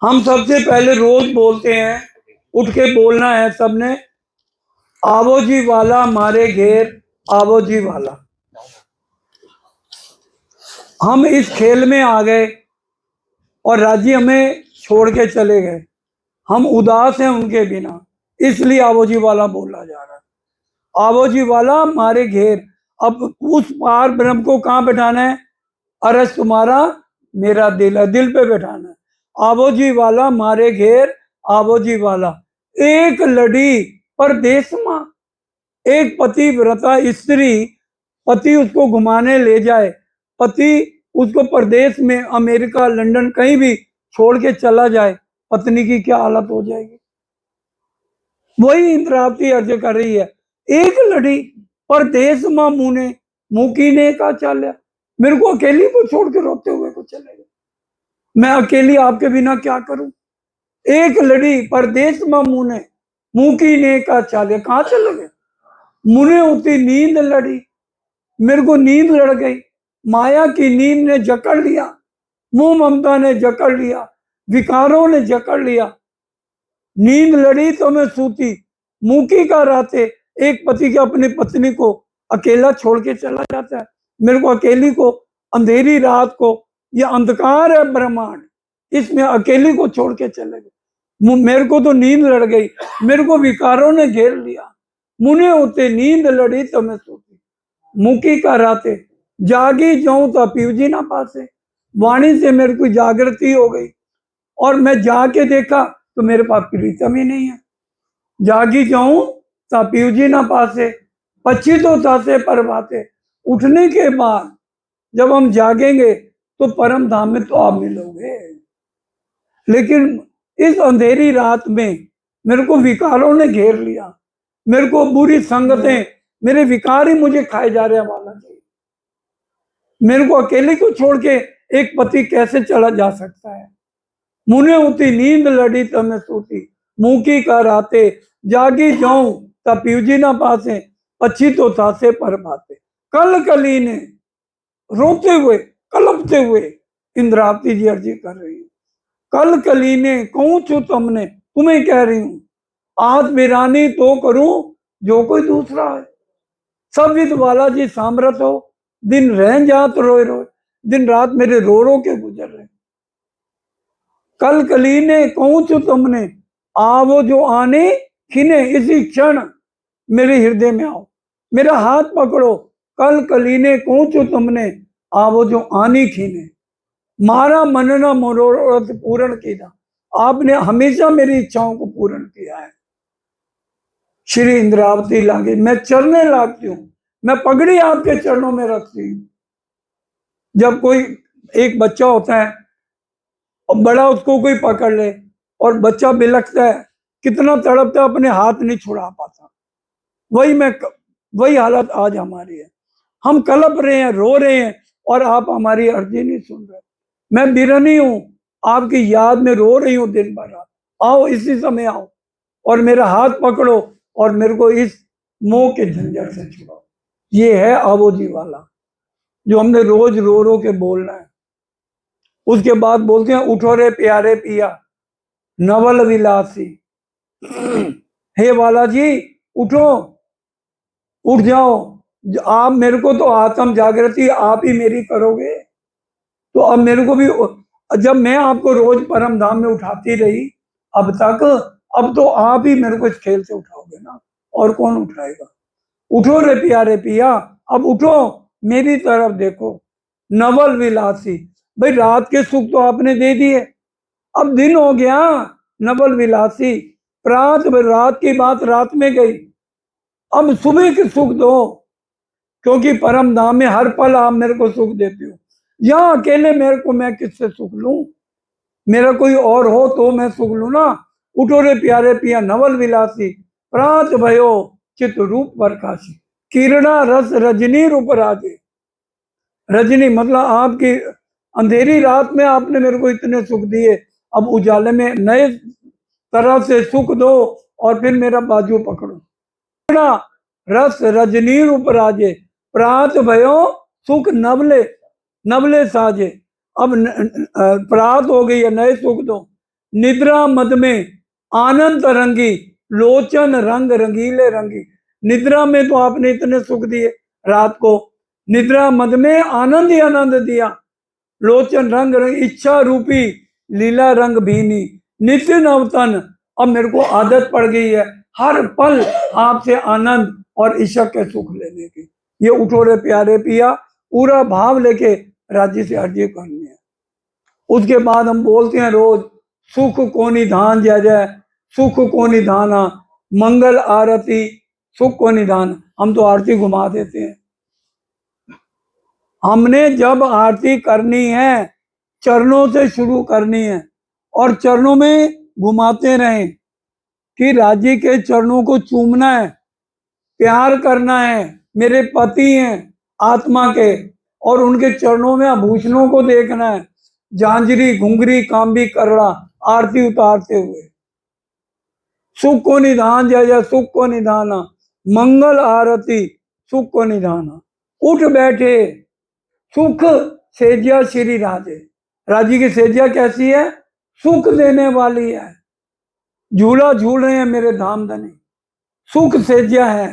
हम सबसे पहले रोज बोलते हैं, उठ के बोलना है सबने, आवो जी वाला मारे घेर, आवो जी वाला। हम इस खेल में आ गए और राज्य हमें छोड़ के चले गए, हम उदास हैं उनके बिना, इसलिए आवो जी वाला बोला जा रहा है। आवो जी वाला मारे घेर। अब उस पार ब्रह्म को कहाँ बैठाना है? अरस तुम्हारा मेरा दिल है, दिल पे बैठाना है। आवो जी वाला मारे घेर, आवो जी वाला। एक लड़ी परदेस मां, एक पति व्रता स्त्री, पति उसको घुमाने ले जाए, पति उसको प्रदेश में अमेरिका लंदन कहीं भी छोड़ के चला जाए, पत्नी की क्या हालत हो जाएगी? वही इंद्रावती अर्ज कर रही है। एक लड़ी परदेश मां मुने, मुकी ने का चाल्या। मेरे को अकेली को छोड़ के रोते हुए को चले गए, मैं अकेली आपके बिना क्या करूं? एक लड़ी परदेश मां मुने, मुकी ने का चाल्या। कहां चले गए? मुने होती नींद लड़ी, मेरे को नींद लड़ गई, माया की नींद ने जकड़ लिया, मोह ममता ने जकड़ लिया, विकारों ने जकड़ लिया। नींद लड़ी तो मैं सूती, मुकी का राते। एक पति के अपनी पत्नी को अकेला छोड़ के चला जाता है, मेरे को अकेली को, अंधेरी रात को, ये अंधकार है ब्रह्मांड, इसमें अकेली को छोड़ के चले गए। मेरे को तो नींद लड़ गई, मेरे को विकारों ने घेर लिया। मुने होते नींद लड़ी तो मैं सूती, मुकी का राते, जागी जाऊं तो पीवजी ना पासे। वाणी से मेरे को जागृति हो गई और मैं जाके देखा तो मेरे पास प्रीतम ही नहीं है। जागी जाऊं ता पीवजी ना पासे, पक्षी तो तासे पर बाते। उठने के बाद जब हम जागेंगे तो परम धाम में तो आप मिलोगे, लेकिन इस अंधेरी रात में मेरे को विकारों ने घेर लिया, मेरे को बुरी संगतें, मेरे विकार ही मुझे खाए जा रहे हैं वाला जी। मेरे को अकेले को छोड़ के एक पति कैसे चला जा सकता है? मुने होती नींद लड़ी तो मैं सूती, मुकी का राते, जागी जाऊं तब पीवजी ना पासे, पक्षी तो तासे पर बाते। कल कली ने रोते हुए, कलपते हुए इंद्रावती जी अर्जी कर रही है। कल कली ने कहूं छू तुमने, तुम्हें कह रही हूं, आज वीरानी तो करूं जो कोई दूसरा है। सब विद वाला जी सामरत हो, दिन रह जात रोए रोए। दिन रात मेरे रो रो के गुजर रहे। कल कली ने कहूं छू तुमने, आवो जो आने खिने, इसी क्षण मेरे हृदय में आओ, मेरा हाथ पकड़ो। कल कली ने कहूं छू तुमने, आवो जो आनी खिने, मारा मनना मनोरथ पूर्ण किया। आपने हमेशा मेरी इच्छाओं को पूर्ण किया है। श्री इंद्रावती लागे, मैं चरने लगती हूँ, मैं पगड़ी आपके चरणों में रखती हूँ। जब कोई एक बच्चा होता है और बड़ा उसको कोई पकड़ ले और बच्चा बिलखता है, कितना तड़पता है, अपने हाथ नहीं छुड़ा पाता। वही हालत आज हमारी है। हम कलप रहे हैं, रो रहे हैं और आप हमारी अर्जी नहीं सुन रहे। मैं बिरनी हूं, आपकी याद में रो रही हूं दिन भर रात। आओ, इसी समय आओ और मेरा हाथ पकड़ो और मेरे को इस मोह के झंझट से छुड़ाओ। ये है आवो जी वाला, जो हमने रोज रो रो के बोलना है। उसके बाद बोलते हैं, उठो रे प्यारे पिया नवल विलासी। हे वाला जी उठो, उठ जाओ। आप मेरे को तो आत्म जागृति आप ही मेरी करोगे, तो अब मेरे को भी, जब मैं आपको रोज परम धाम में उठाती रही अब तक, अब तो आप ही मेरे को इस खेल से उठाओगे ना, और कौन उठाएगा? उठो रे प्यारे पिया, अब उठो, मेरी तरफ देखो। नवल विलासी, भाई रात के सुख तो आपने दे दिए, अब दिन हो गया। नवल विलासी, रात की बात रात में गई, अब सुबह के सुख दो, क्योंकि परम धाम में हर पल आप मेरे को सुख देते हो। यहाँ अकेले मेरे को मैं किससे सुख लूं? मेरा कोई और हो तो मैं सुख लू ना। उठो रे प्यारे पिया नवल विलासी, प्रात भयो चित रूप प्रकाशी। किरणा रस रजनी रूप राजे। रजनी मतलब आपकी अंधेरी रात में आपने मेरे को इतने सुख दिए, अब उजाले में नए तरह से सुख दो और फिर मेरा बाजू पकड़ो। किरणा रस रजनी रूप राजे, प्रात भयो सुख नवले साजे। अब प्रात हो गई है, नए सुख दो, निद्रा मद में आनंद तरंगी, लोचन रंग रंगीले रंगी। निद्रा में तो आपने इतने सुख दिए रात को, निद्रा मद में आनंद ही आनंद दिया। लोचन रंग रंग, इच्छा रूपी लीला रंग भीनी, नित्य नवतन। अब मेरे को आदत पड़ गई है हर पल आपसे आनंद और इशक के सुख लेने की। ये उठो रे प्यारे पिया पूरा भाव लेके राज्य से अर्जी करनी है। उसके बाद हम बोलते हैं रोज, सुख को निधान जय जय, सुख को निधाना, मंगल आरती सुख को निधान। हम तो आरती घुमा देते हैं। हमने जब आरती करनी है चरणों से शुरू करनी है और चरणों में घुमाते रहें कि राज्य के चरणों को चूमना है, प्यार करना है। मेरे पति हैं आत्मा के और उनके चरणों में आभूषणों को देखना है, झांझरी घुंघरी कांबी करड़ा आरती उतारते हुए। सुख को निधान जय जय, सुख को निधाना, मंगल आरती सुख को निधाना। उठ बैठे सुख सेजिया श्री राजे। राजी की सेजिया कैसी है? सुख देने वाली है। झूला झूल रहे हैं मेरे धाम धनी, सुख सेजिया है,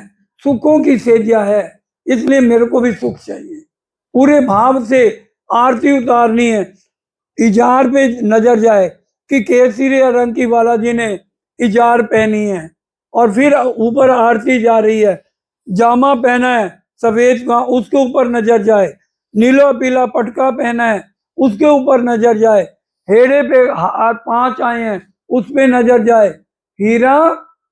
सुखों की सेजिया है, इसलिए मेरे को भी सुख चाहिए। पूरे भाव से आरती उतारनी है। इजार पे नजर जाए कि केसरी रंग की बालाजी ने इजार पहनी है और फिर ऊपर आरती जा रही है। जामा पहना है सफेद का, उसके ऊपर नजर जाए। नीला पीला पटका पहना है, उसके ऊपर नजर जाए। हेड़े पे हाथ 5 आए हैं, उस पे नजर जाए। हीरा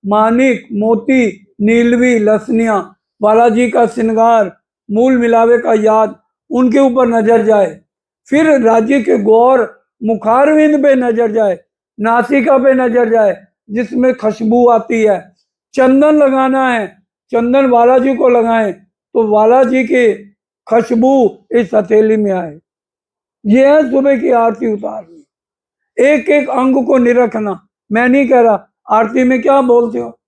मानिक मोती नीलवी लसनिया बालाजी का श्रृंगार, मूल मिलावे का याद, उनके ऊपर नजर जाए। फिर राज्य के गौर मुखारविंद पे नजर जाए, नासिका पे नजर जाए जिसमें खुशबू आती है। चंदन लगाना है, चंदन बालाजी को लगाएं तो बालाजी की खुशबू इस हथेली में आए। ये है सुबह की आरती उतारनी। एक एक अंग को निरखना। मैं नहीं कह रहा, आरती में क्या बोलते हो?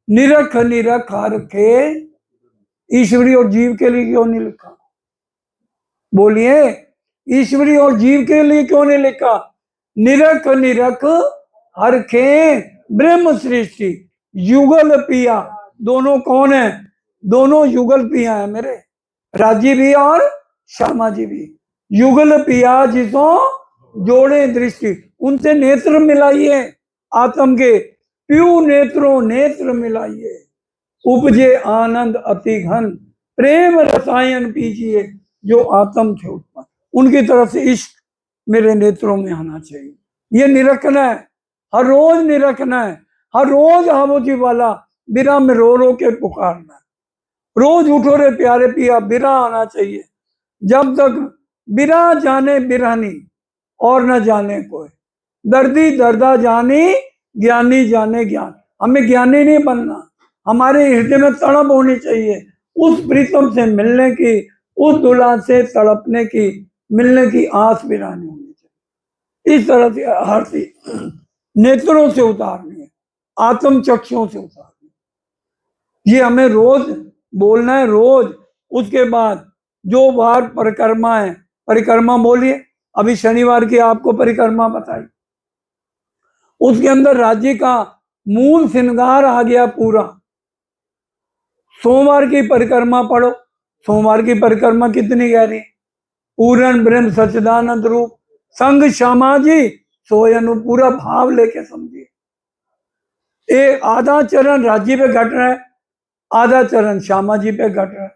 निरख निरख रखे ईश्वरी और जीव के लिए क्यों नहीं लिखा? बोलिए, ईश्वरी और जीव के लिए क्यों नहीं लिखा? निरख निरख हरखे ब्रह्म सृष्टि युगल पिया। दोनों कौन है? दोनों युगल पिया है मेरे, राजी भी और श्यामा जी भी। युगल पिया जिसो जोड़े दृष्टि, उनसे नेत्र मिलाइए आत्म के, प्यू नेत्रों नेत्र मिलाइए। उपजे आनंद अति घन प्रेम रसायन पीजिए, जो आत्म थे उत्पन्न, उनकी तरफ से इश्क मेरे नेत्रों में आना चाहिए। ये निरखना है, हर रोज निरखना है। हर रोज हावोजी वाला बिरा में रो रो के पुकारना है। रोज उठो रे प्यारे पिया बिरा आना चाहिए। जब तक बिरा जाने बिरानी और न जाने कोई, दर्दी दर्दा जानी ज्ञानी जाने ज्ञान। हमें ज्ञानी नहीं बनना, हमारे हृदय में तड़प होनी चाहिए उस प्रीतम से मिलने की, उस दुल्हा से तड़पने की, मिलने की आस बिरानी होनी चाहिए। इस तरह से आरती नेत्रों से उतारनी है, आत्म चक्षुओं से उतारनी है। ये हमें रोज बोलना है, रोज। उसके बाद जो बार परिक्रमा है, परिक्रमा बोलिए। अभी शनिवार की आपको परिक्रमा बताई, उसके अंदर राज्य का मूल श्रृंगार आ गया पूरा। सोमवार की परिक्रमा पढ़ो। सोमवार की परिक्रमा कितनी गहरी? पूर्ण ब्रह्म सच्चिदानंद रूप संग श्यामा जी सोयनु, पूरा भाव लेके समझिए। एक आधा चरण राज्य पे घट रहा है, आधा चरण श्यामा जी पे घट रहा है।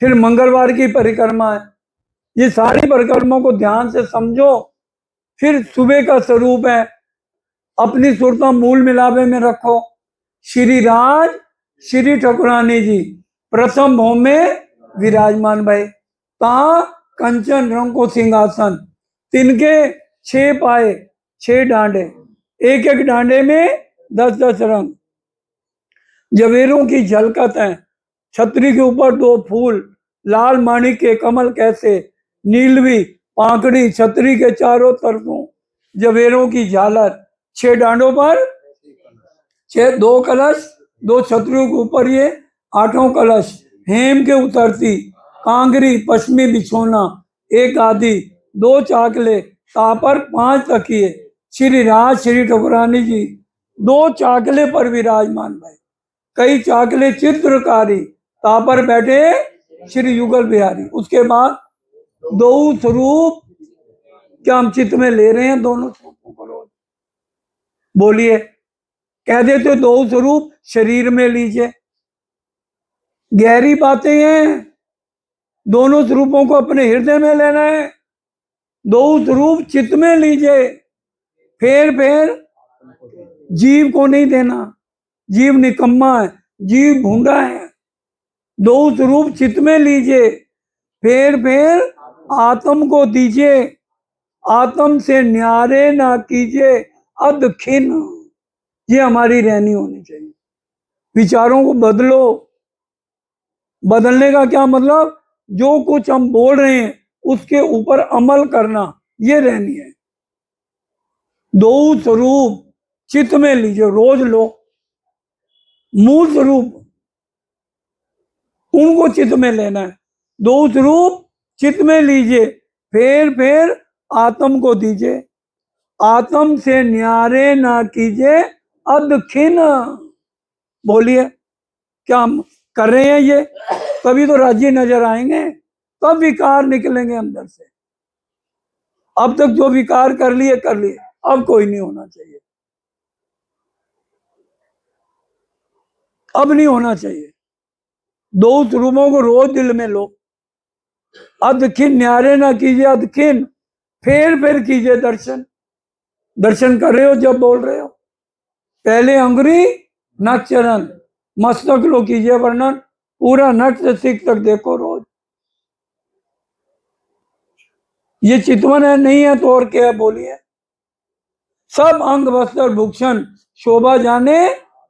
फिर मंगलवार की परिक्रमा है। ये सारी परिक्रमा को ध्यान से समझो। फिर सुबह का स्वरूप है, अपनी सुरता मूल मिलावे में रखो। श्री राज श्री ठकुरानी जी प्रथम भौम में विराजमान भय, ता कंचन रंग को सिंहासन, तिनके 6 पाए 6 डांडे, एक एक डांडे में 10-10 रंग, जवेरों की झलकत है। छतरी के ऊपर 2 फूल, लाल माणिक के कमल कैसे, नीलवी पाकड़ी छतरी के चारों तरफों, जवेरों की झालर। 6 डांडों पर 2 कलश, 2 छतरियों के ऊपर ये 8 कलश, हेम के उतरती, कांगरी पश्चिमी बिछोना, 1 आदि, 2 चाकले, तापर 5 तकिए, श्री राज श्री ठकुरानी जी 2 चाकले पर विराजमान भाई, कई चाकले चित्रकारी तापर बैठे श्री युगल बिहारी। उसके बाद 2 स्वरूप क्या हम चित्त में ले रहे हैं, दोनों स्वरूपों को रोज बोलिए। कह देते 2 स्वरूप शरीर में लीजिए, गहरी बातें हैं। दोनों स्वरूपों को अपने हृदय में लेना है। 2 स्वरूप चित्त में लीजिए, फिर जीव को नहीं देना। जीव निकम्मा है, जीव भूंडा है। 2 स्वरूप चित्त में लीजिए, फिर आत्म को दीजिए। आत्म से न्यारे ना कीजिए अदखिन। ये हमारी रहनी होनी चाहिए। विचारों को बदलो। बदलने का क्या मतलब, जो कुछ हम बोल रहे हैं उसके ऊपर अमल करना, ये रहनी है। 2 स्वरूप चित्त में लीजिए, रोज लो। मूल स्वरूप उनको चित्त में लेना है। 2 स्वरूप चित्त में लीजिए, फिर आत्म को दीजिए। आत्म से न्यारे ना कीजिए अदखिन। बोलिए, क्या हम कर रहे हैं ये? तभी तो राज्य नजर आएंगे, तब विकार निकलेंगे अंदर से। अब तक जो विकार कर लिए, अब कोई नहीं होना चाहिए, अब नहीं होना चाहिए। 2 स्वरूपों को रोज दिल में लो। अदखिन न्यारे ना कीजिए अदखिन, फिर कीजिए दर्शन। दर्शन कर रहे हो जब बोल रहे हो, पहले अंगुरी न चरण, मस्तक लो कीजिए वर्णन, पूरा नट से सिख तक देखो रोज। ये चितवन है, नहीं है तो और क्या है? बोलिए। सब अंग वस्त्र भूषण शोभा जाने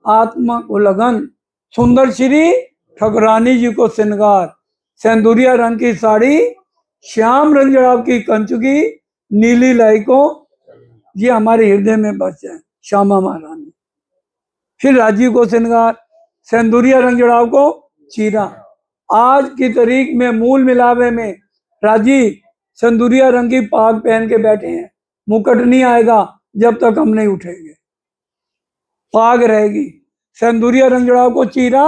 आत्मा को लगन। सुंदर श्री ठकुरानी जी को श्रृंगार, सेंदुरिया रंग की साड़ी, श्याम रंग जड़ाव की कंचुकी, नीली लाई को, ये हमारे हृदय में बस है श्यामा महारानी। फिर राजीव को श्रृंगार, सेंदुरिया रंग जड़ाव को चीरा। आज की तारीख में मूल मिलावे में राजी सेंदुरिया रंग की पाग पहन के बैठे हैं। मुकुट नहीं आएगा जब तक हम नहीं उठेंगे, पाग रहेगी। सेंदुरिया रंग जड़ाव को चीरा,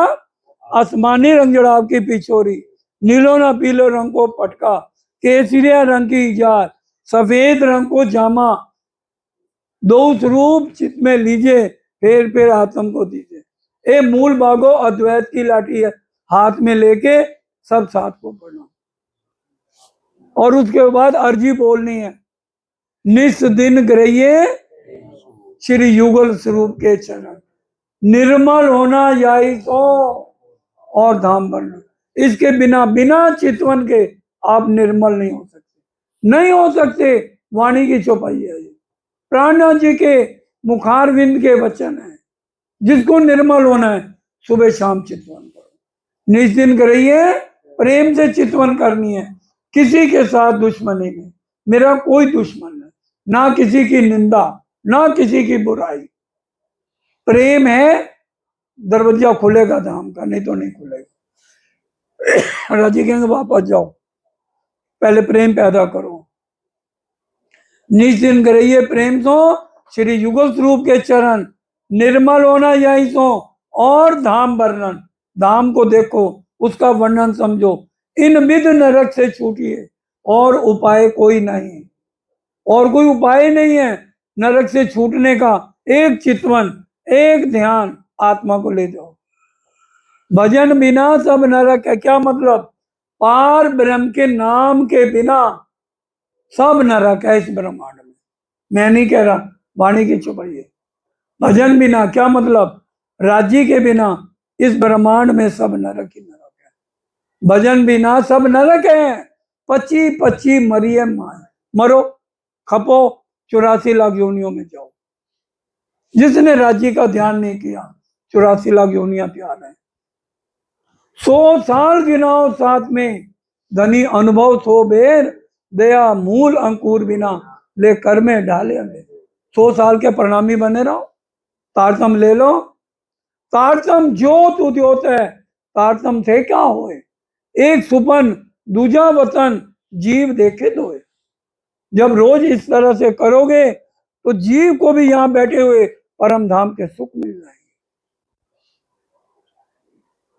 आसमानी रंग जड़ाव की पिछोरी, नीलो ना पीलो रंग को पटका, केसरिया रंग की इजार, सफेद रंग को जामा। 2 स्वरूप चित्त में लीजिए, फिर आत्म को दीजिए। ए मूल भागो अद्वैत की लाठी है, हाथ में लेके सब साथ को पढ़ना। और उसके बाद अर्जी बोलनी है, निस दिन ग्रहिए श्री युगल स्वरूप के चरण, निर्मल होना यही तो और धाम बनना। इसके बिना चितवन के आप निर्मल नहीं हो सकते, नहीं हो सकते। वाणी की चौपाई है ये, प्राणनाथ जी के मुखारविंद के वचन है। जिसको निर्मल होना है सुबह शाम चितवन करो। निज दिन करिए, प्रेम से चितवन करनी है, किसी के साथ दुश्मनी नहीं। मेरा कोई दुश्मन नहीं, ना किसी की निंदा, ना किसी की बुराई। प्रेम है, दरवाजा खुलेगा धाम का, नहीं तो नहीं खुलेगा। राजी कहेंगे वापस जाओ, पहले प्रेम पैदा करो। निज दिन करिए प्रेम तो श्री युगल स्वरूप के चरण, निर्मल होना यही सो और धाम वर्णन। धाम को देखो, उसका वर्णन समझो। इन विध नरक से छूटिए, और उपाय कोई नहीं, और कोई उपाय नहीं है नरक से छूटने का। एक चितवन, एक ध्यान, आत्मा को ले जाओ। भजन बिना सब नरक है, क्या मतलब? पार ब्रह्म के नाम के बिना सब नरक है इस ब्रह्मांड में। मैं नहीं कह रहा, वाणी की चौपाई है। भजन बिना क्या मतलब? राज्य के बिना इस ब्रह्मांड में सब नरक ही नरक है। भजन बिना सब नरक है। 25 मरिए माए, मरो, खपो, 84 लाख योनियों में जाओ। जिसने राज्य का ध्यान नहीं किया 84 लाख योनियां प्यार है। 100 साल गिनाओ साथ में, धनी अनुभव 100 बेर, दया मूल अंकुर बिना ले कर में डाले हमें। 100 साल के प्रणामी बने रहो, तारतम ले लो। तारतम ज्योत उद्योत है, तारतम थे क्या होए, एक सुपन दूजा वतन जीव देखे तो है। जब रोज इस तरह से करोगे तो जीव को भी यहाँ बैठे हुए परम धाम के सुख मिल जाएंगे।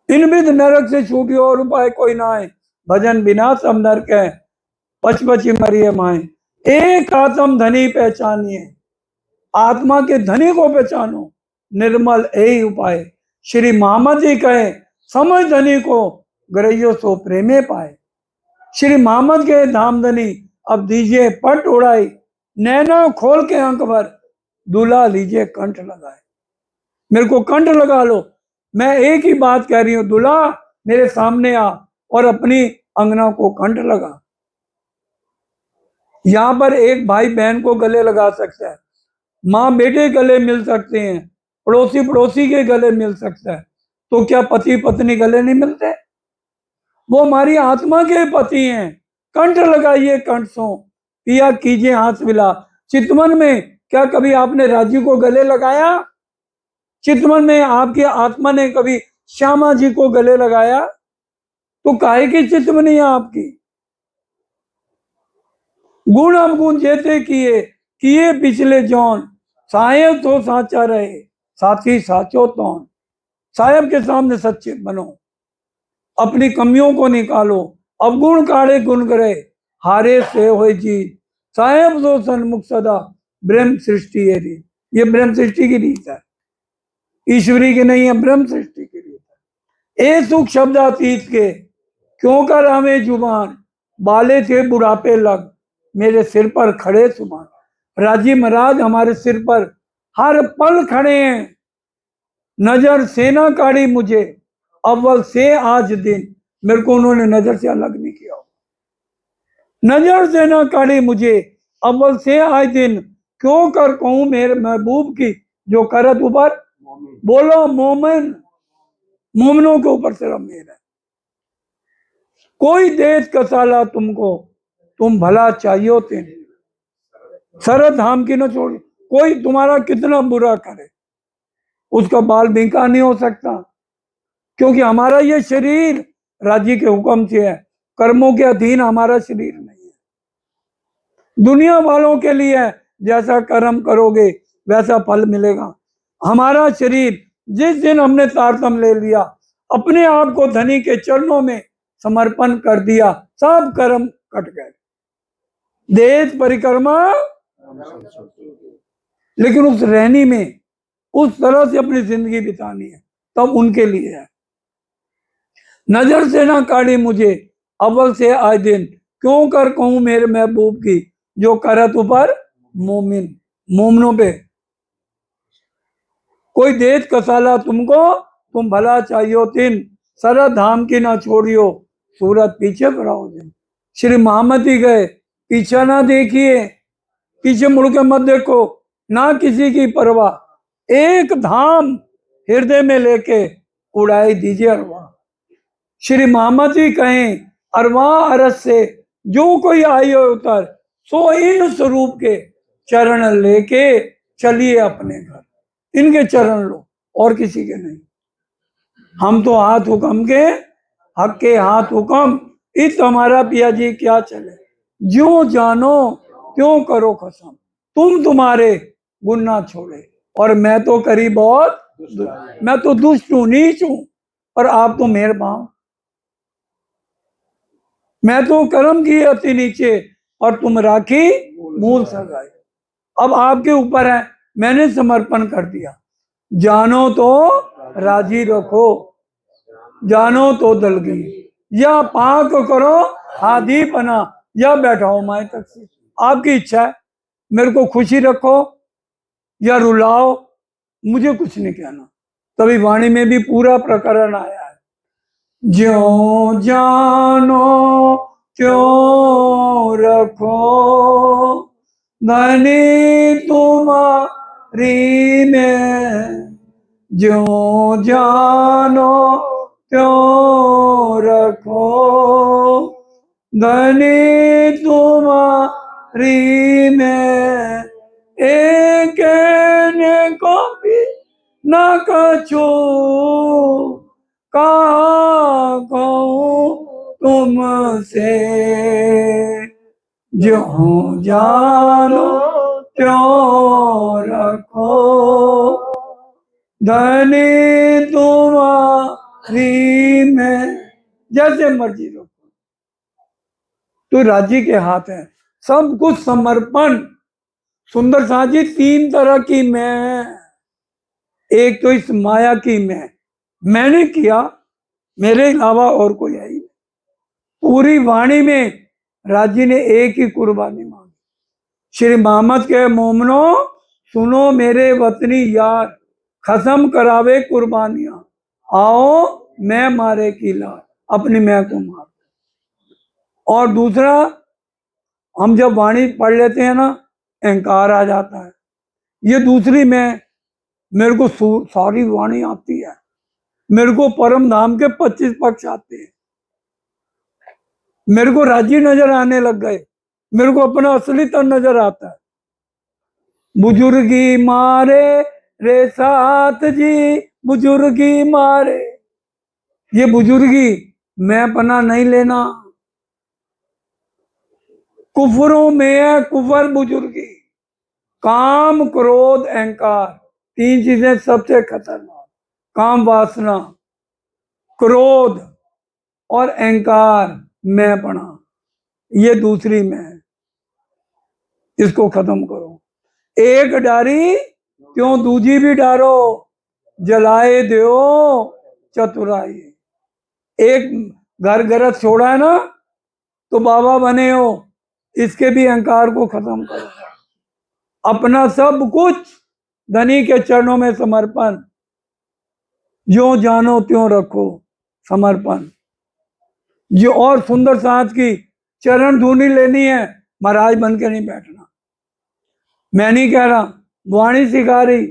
इन विध नरक से छूटी और उपाय कोई ना है, भजन बिना सब नरक है, पच पची मरिए माए। एक आत्म धनी पहचानिए, आत्मा के धनी को पहचानो, निर्मल यही उपाय। श्री मोहम्मद जी कहे, समझ धनी को ग्रहियो सो प्रेमे पाए। श्री मोहम्मद के धाम धनी अब दीजिए पट उड़ाई, नैना खोल के अंक भर दूल्हा लीजिए कंठ लगाए। मेरे को कंठ लगा लो, मैं एक ही बात कह रही हूं, दूल्हा मेरे सामने आ और अपनी अंगना को कंठ लगा। यहां पर एक भाई बहन को गले लगा सकता है, माँ बेटे गले मिल सकते हैं, पड़ोसी पड़ोसी के गले मिल सकता है, तो क्या पति पत्नी गले नहीं मिलते? वो हमारी आत्मा के पति हैं। कंठ लगाइए कंठ सो, पिया कीजिए हाथ मिला। चितवन में क्या कभी आपने राजू को गले लगाया? चितवन में आपकी आत्मा ने कभी श्यामा जी को गले लगाया? तो काहे की चितवनी है आपकी? गुण अवगुण जेते किए, किए पिछले जौन, साहेब तो साचा रहे, साथी साचो तौन। साहेब के सामने सच्चे बनो, अपनी कमियों को निकालो, अवगुण काढ़े गुण करे, हारे से होए जीत। साहेब तो सन्मुख सदा, ब्रह्म सृष्टि है रीत। ये ब्रह्म सृष्टि की रीत है, ईश्वरी की नहीं है, ब्रह्म सृष्टि की रीत है। ए सुख शब्द अतीत के, क्यों कर हमें जुबान, बाले थे बुढ़ापे लग, मेरे सिर पर खड़े सुभान। राजी महाराज हमारे सिर पर हर पल खड़े हैं, नजर से ना काढ़ी मुझे, अव्वल से आज दिन। मेरे को उन्होंने नजर से अलग नहीं किया, नजर से ना काढ़ी मुझे, अव्वल से आज दिन। क्यों कर कहूं मेरे महबूब की, जो करत ऊपर, बोलो मोमिन, मोमिनों के ऊपर सिर्फ मेरा। कोई देश कसाला तुमको, तुम भला चाहिए तेन, शरद धाम की न छोड़ी। कोई तुम्हारा कितना बुरा करे, उसका बाल बिंका नहीं हो सकता, क्योंकि हमारा ये शरीर राज्य के हुक्म से है, कर्मों के अधीन हमारा शरीर नहीं है। दुनिया वालों के लिए जैसा कर्म करोगे वैसा फल मिलेगा। हमारा शरीर जिस दिन हमने तारतम ले लिया, अपने आप को धनी के चरणों में समर्पण कर दिया, सब कर्म कट गए। देश परिक्रमा, लेकिन उस रहनी में उस तरह से अपनी जिंदगी बितानी है, तब उनके लिए है। नजर से ना काढ़ी मुझे, अव्वल से आए दिन। क्यों कर कहूं मेरे महबूब की, जो करत ऊपर मोमिन, मोमनों पे। कोई देश कसाला तुमको, तुम भला चाहिए तीन, शरद धाम की ना छोड़ियो, सूरत पीछे बढ़ाओ दिन। श्री मोहम्मद ही गए, पीछे ना देखिए, पीछे मुड़ के मत देखो, ना किसी की परवाह, एक धाम हृदय में लेके उड़ाई दीजिए अरवा। श्री मोहम्मद जी कहें, अरवा अरस से जो कोई आई हो उतर, सो इन स्वरूप के चरण लेके चलिए अपने घर। इनके चरण लो, और किसी के नहीं। हम तो हाथ हुक्म के, हक के हाथ हुक्म, इत हमारा पिया जी क्या चले। जो जानो क्यों करो कसम, तुम तुम्हारे गुण ना छोड़े। और मैं तो करी बहुत, मैं तो दुष्ट हूं, नीच हूं, और आप तो मेहरबान। मैं तो कर्म की अति नीचे, और तुम राखी मूल सगाई। अब आपके ऊपर है, मैंने समर्पण कर दिया। जानो तो राजी रखो, जानो तो दलगी, या पाक करो हादी बना, या बैठाओ माए तक से। आपकी इच्छा है, मेरे को खुशी रखो या रुलाओ, मुझे कुछ नहीं कहना। तभी वाणी में भी पूरा प्रकरण आया है, ज्यों जानो क्यों रखो, धनी तुम्हारी में, ज्यों जानो त्यों रखो, धनी तुम्हारी में। एक कहने को भी न कछू, कहा कहूँ तुमसे, ज्यों जानो त्यों रखो, धनी तुम्हारी मैं, जैसे मर्जी रखो। तो राज्य के हाथ है, सब कुछ समर्पण। सुंदर साजी तीन तरह की मैं, एक तो इस माया की मैंने किया, मेरे अलावा और कोई है ही नहीं। पूरी वाणी में राजी ने एक ही कुर्बानी मांगी, श्री मोहम्मद के मोमनो सुनो मेरे वतनी यार, खत्म करावे कुर्बानियां, आओ मैं मारे की लार, अपनी मैं को मार। और दूसरा, हम जब वाणी पढ़ लेते हैं ना, अहंकार आ जाता है। ये दूसरी मैं, मेरे को सारी वाणी आती है, मेरे को परम धाम के 25 पक्ष आते हैं, मेरे को राजी नजर आने लग गए, मेरे को अपना असली तन नजर आता है। बुजुर्गी मारे रे साथ जी, बुजुर्गी मारे, ये बुजुर्गी मैं पना नहीं लेना। कुफरों में है कुफर बुजुर्गी, काम क्रोध अहंकार, तीन चीजें सबसे खतरनाक। काम वासना, क्रोध और अहंकार, मैं पना, ये दूसरी मैं, इसको खत्म करो। एक डारी क्यों दूजी भी डारो, जलाए दो चतुराई। एक घर गरज छोड़ा है ना तो बाबा बने हो, इसके भी अहंकार को खत्म करो। अपना सब कुछ धनी के चरणों में समर्पण, जो जानो त्यों रखो समर्पण। जो और सुंदर साथ की चरण धूनी लेनी है, महाराज बन के नहीं बैठना। मैं नहीं कह रहा, वाणी सिखा रही,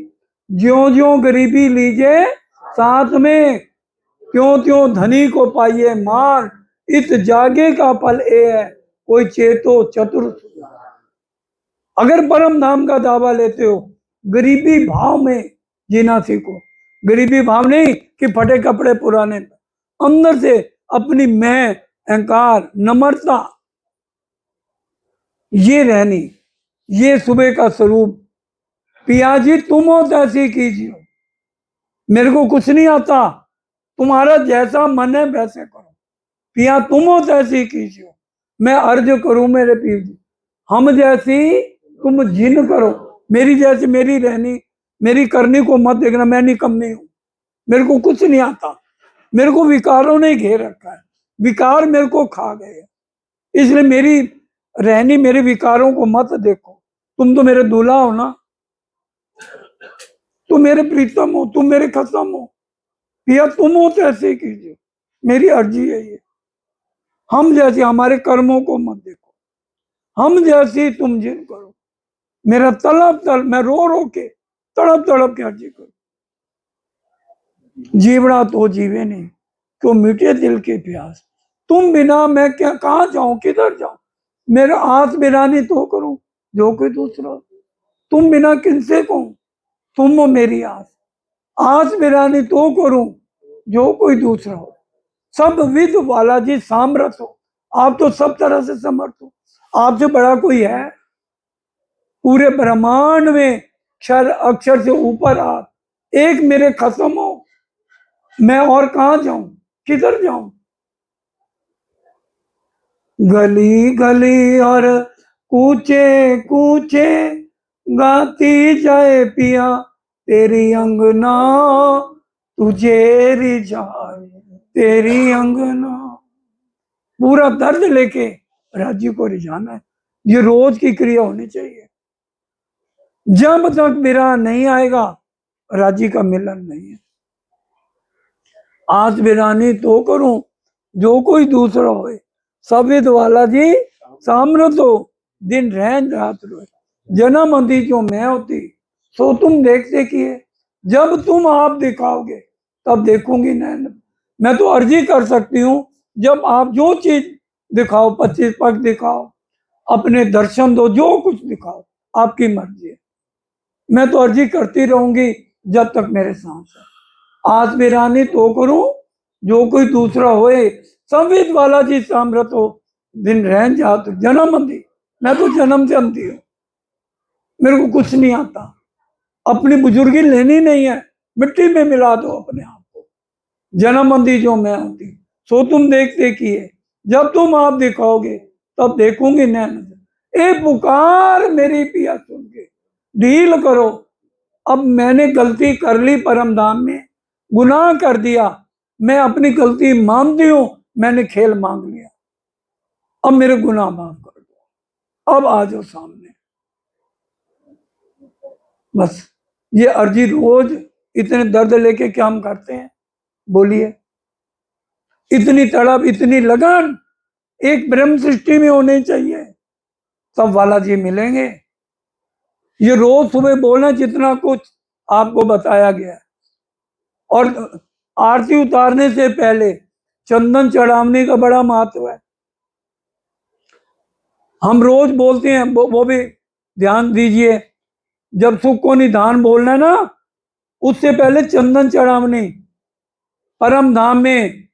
ज्यो ज्यो गरीबी लीजिए साथ में, त्यों त्यों धनी को पाइए मान, इत जागे का फल ए है कोई चेतो चतुर। अगर परम धाम का दावा लेते हो, गरीबी भाव में जीना सीखो। गरीबी भाव नहीं कि फटे कपड़े पुराने, अंदर से अपनी मैं, अहंकार, नम्रता, ये रहनी, ये सुबह का स्वरूप। पिया जी तुम हो तैसी कीजिए, मेरे को कुछ नहीं आता, तुम्हारा जैसा मन है वैसे करो। पिया तुम हो तैसी कीजिए, मैं अर्ज करूं मेरे पीर जी, हम जैसी तुम जिन करो, मेरी जैसी मेरी रहनी, मेरी करनी को मत देखना, मैं निकम्मी हूं, मेरे को कुछ नहीं आता, मेरे को विकारों ने घेर रखा है, विकार मेरे को खा गए, इसलिए मेरी रहनी, मेरे विकारों को मत देखो। तुम तो मेरे दूल्हा हो ना, तुम मेरे प्रीतम हो, तुम मेरे खत्म हो, या तुम हो तो ऐसे कीजिए, मेरी अर्जी है ये। हम जैसे हमारे कर्मों को मत देखो, हम जैसी तुम जिन करो, मेरा तड़प मैं रो रो के तड़प तड़प के अर्जी करो। जीवड़ा तो जीवे नहीं, क्यों मिटे दिल के प्यास, तुम बिना मैं क्या कहाँ जाऊं, किधर जाऊं, मेरा आस बिरानी तो करूं जो कोई दूसरा, तुम बिना किनसे कहूं, तुम हो मेरी आस, आस बिरानी तो करूं जो कोई दूसरा हो। सब विध वाला जी सामर्थ हो, आप तो सब तरह से समर्थ हो, आपसे बड़ा कोई है? पूरे ब्रह्मांड में क्षर अक्षर से ऊपर आप, एक मेरे खत्म हो, मैं और कहां जाऊं, किधर जाऊं। गली गली और कूचे कूचे गाती जाए पिया, तेरी अंगना तुझे रिझाए, तेरी अंगना। पूरा दर्द लेके राज्य को रिझाना है, ये रोज की क्रिया होनी चाहिए। जब तक मेरा नहीं आएगा, राज्य का मिलन नहीं है। आज बिरानी तो करूं जो कोई दूसरा होए, सविद वाला जी सामर्थ हो, दिन रहन रात रोए, जन्म अंधी जो मैं होती, सो तुम देखते किए, जब तुम आप दिखाओगे तब देखूंगी नैन। मैं तो अर्जी कर सकती हूँ, जब आप जो चीज दिखाओ, 25 पग दिखाओ, अपने दर्शन दो, जो कुछ दिखाओ, आपकी मर्जी है। मैं तो अर्जी करती रहूंगी जब तक मेरे सांस है। आस बिरानी तो करूं जो कोई दूसरा होए, संविद वाला जी सामर्थ हो, दिन रहन जात जन्म अंधी, मैं तो जन्म से अंधी हूं, मेरे को कुछ नहीं आता, अपनी बुजुर्गी लेनी नहीं है, मिट्टी में मिला दो अपने आप को, जन्मबंदी जो मैं होती, सो तुम देखते किए, जब तुम आप दिखाओगे तब देखूंगी नैन। ए पुकार मेरी पिया सुन के, ढील करो। अब मैंने गलती कर ली, परम धाम में गुनाह कर दिया, मैं अपनी गलती मानती हूं, मैंने खेल मांग लिया, अब मेरे गुनाह माफ कर दो, अब आ जाओ सामने। बस ये अर्जी रोज इतने दर्द लेके क्या हम करते हैं, बोलिए। इतनी तड़प, इतनी लगन एक ब्रह्म सृष्टि में होनी चाहिए, सब वाला जी मिलेंगे। ये रोज सुबह बोलना जितना कुछ आपको बताया गया, और आरती उतारने से पहले चंदन चढ़ावने का बड़ा महत्व है। हम रोज बोलते हैं, वो भी ध्यान दीजिए, जब सुख को निधान बोलना ना, उससे पहले चंदन चढ़ावनी। परम धाम में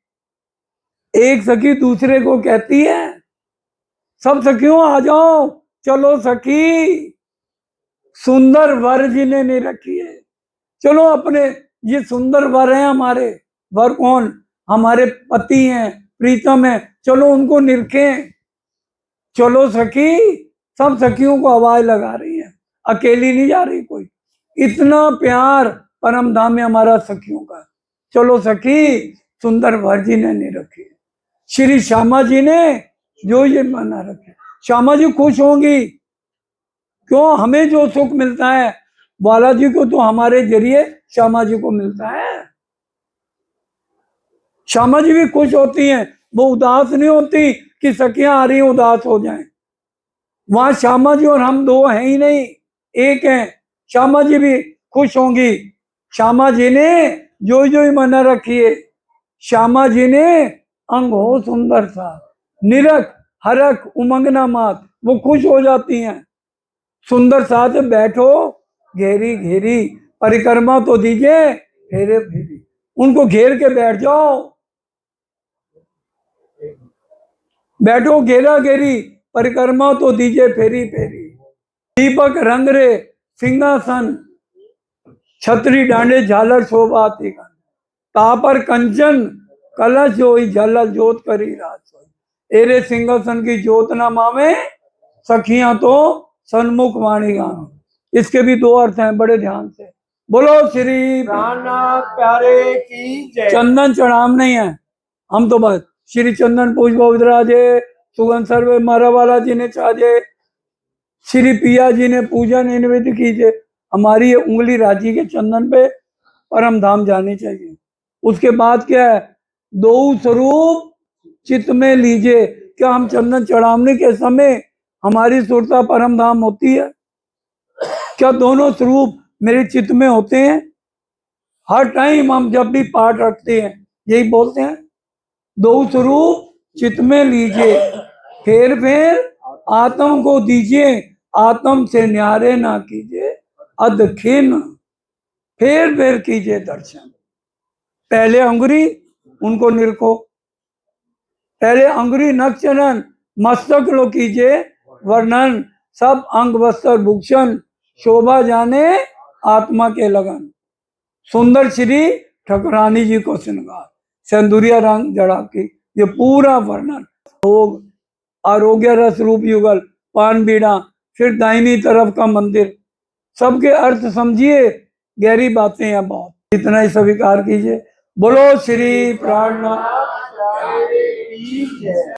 एक सखी दूसरे को कहती है, सब सखियों आ जाओ, चलो सखी, सुंदर वर जिन्हें नहीं रखी है, चलो अपने, ये सुंदर वर हैं हमारे, वर कौन, हमारे पति हैं, प्रीतम हैं, चलो उनको निरखें, चलो सखी। सब सखियों को आवाज लगा रही है, अकेली नहीं जा रही कोई, इतना प्यार परम धाम में हमारा सखियों का। चलो सखी, सुंदर वर जी ने नहीं रखी, श्री श्यामा जी ने जो ये माना रखे, श्यामा जी खुश होंगी, क्यों, हमें जो सुख मिलता है बालाजी को तो हमारे जरिए श्यामा जी को मिलता है। श्यामा जी भी खुश होती हैं, वो उदास नहीं होती कि सखियां आ रही उदास हो जाएं। वहां श्यामा जी और हम दो हैं ही नहीं, एक हैं। श्यामा जी भी खुश होंगी, श्यामा जी ने जो ही मना रखी है, श्यामा जी ने अंग हो सुंदर सा, निरख हरख उमंगना मात, वो खुश हो जाती हैं। सुंदर साथ बैठो, घेरी घेरी परिक्रमा तो दीजिए, फेरे फेरी, उनको घेर के बैठ जाओ, बैठो घेरा घेरी परिक्रमा तो दीजिए फेरी फेरी। दीपक रंग रे सिंहासन, छतरी डांडे झालर शोभाती, तापर कंचन कलश होई झलर जोत करी रात सोई। एरे सिंहासन की जोत ना मावे, सखियां तो सन्मुख वाणी गावे। इसके भी दो अर्थ हैं, बड़े ध्यान से बोलो। श्री प्राणनाथ प्यारे की जय। चंदन चढ़ाम नहीं है, हम तो बस श्री चंदन पुष्प विदराजे, सुगंध सर्वे मारावाला जी ने चाजे, श्री पिया जी ने पूजा निवेदित कीजिए। हमारी ये उंगली राजी के चंदन पे परम धाम जानी चाहिए। उसके बाद क्या है, दो स्वरूप चित्त में लीजिए। क्या हम चंदन चढ़ावने के समय हमारी सुरता परम धाम होती है? क्या दोनों स्वरूप मेरे चित्त में होते हैं? हर टाइम हम जब भी पाठ रखते हैं यही बोलते हैं, दो स्वरूप चित्त में लीजिए, फेर फेर आत्म को दीजिए, आत्म से न्यारे ना कीजिए अधखिन, फेर फेर कीजिए दर्शन। पहले अंगुरी उनको निरखो, पहले अंगुरी नक्षनन मस्तक लो कीजिए वर्णन, सब अंग वस्त्र भूषण शोभा जाने आत्मा के लगन। सुंदर श्री ठकुरानी जी को श्रृंगार, सिंदूरिया रंग जड़ा की, ये पूरा वर्णन। भोग, आरोग्य रस रूप युगल, पान बीड़ा, फिर दाहिनी तरफ का मंदिर, सबके अर्थ समझिए, गहरी बातें हैं बहुत। इतना ही स्वीकार कीजिए। बोलो श्री प्राणनाथ प्यारे की जय।